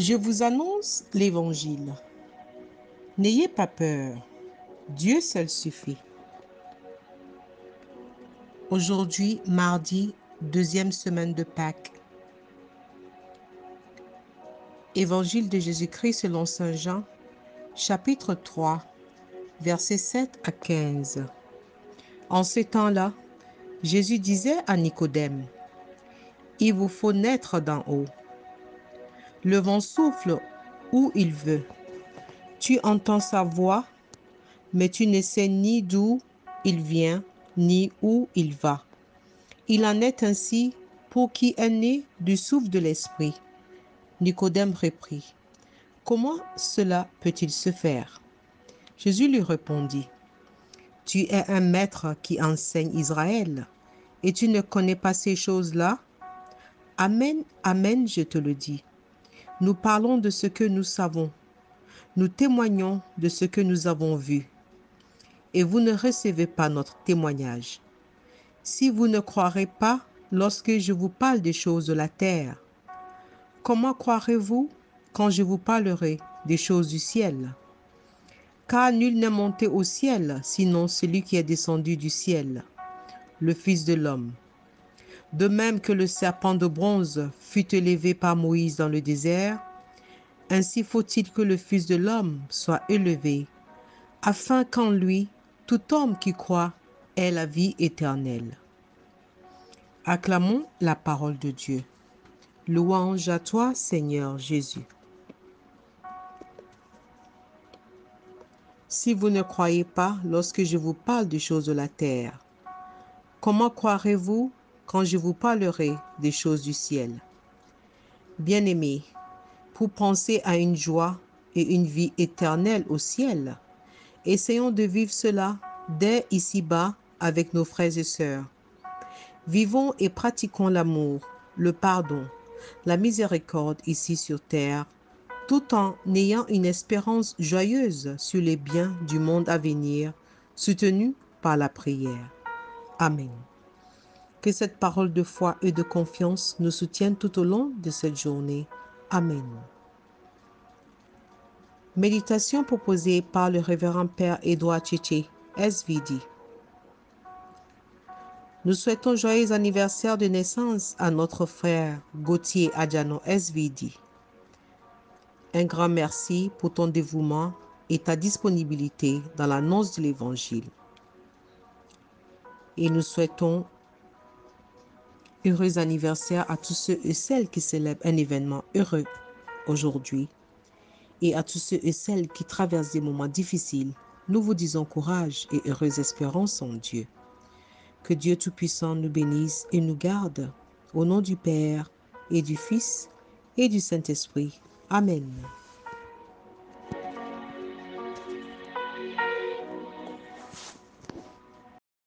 Je vous annonce l'Évangile. N'ayez pas peur, Dieu seul suffit. Aujourd'hui, mardi, deuxième semaine de Pâques. Évangile de Jésus-Christ selon Saint Jean, chapitre 3, versets 7 à 15. En ces temps-là, Jésus disait à Nicodème, « Il vous faut naître d'en haut. Le vent souffle où il veut. Tu entends sa voix, mais tu ne sais ni d'où il vient, ni où il va. Il en est ainsi pour qui est né du souffle de l'Esprit. » Nicodème reprit, « Comment cela peut-il se faire ?» Jésus lui répondit, « Tu es un maître qui enseigne Israël, et tu ne connais pas ces choses-là? Amen, amen, je te le dis. Nous parlons de ce que nous savons. Nous témoignons de ce que nous avons vu. Et vous ne recevez pas notre témoignage. Si vous ne croirez pas lorsque je vous parle des choses de la terre, comment croirez-vous quand je vous parlerai des choses du ciel? Car nul n'est monté au ciel, sinon celui qui est descendu du ciel, le Fils de l'homme. De même que le serpent de bronze fut élevé par Moïse dans le désert, ainsi faut-il que le Fils de l'homme soit élevé, afin qu'en lui, tout homme qui croit ait la vie éternelle. Acclamons la parole de Dieu. Louange à toi, Seigneur Jésus. Si vous ne croyez pas lorsque je vous parle des choses de la terre, comment croirez-vous quand je vous parlerai des choses du ciel? Bien-aimés, pour penser à une joie et une vie éternelle au ciel, essayons de vivre cela dès ici-bas avec nos frères et sœurs. Vivons et pratiquons l'amour, le pardon, la miséricorde ici sur terre, tout en ayant une espérance joyeuse sur les biens du monde à venir, soutenue par la prière. Amen. Que cette parole de foi et de confiance nous soutienne tout au long de cette journée. Amen. Méditation proposée par le révérend Père Édouard Tchétché, SVD. Nous souhaitons joyeux anniversaire de naissance à notre frère Gauthier Adjano, SVD. Un grand merci pour ton dévouement et ta disponibilité dans l'annonce de l'Évangile. Et nous souhaitons heureux anniversaire à tous ceux et celles qui célèbrent un événement heureux aujourd'hui. Et à tous ceux et celles qui traversent des moments difficiles, nous vous disons courage et heureuse espérance en Dieu. Que Dieu Tout-Puissant nous bénisse et nous garde. Au nom du Père et du Fils et du Saint-Esprit. Amen.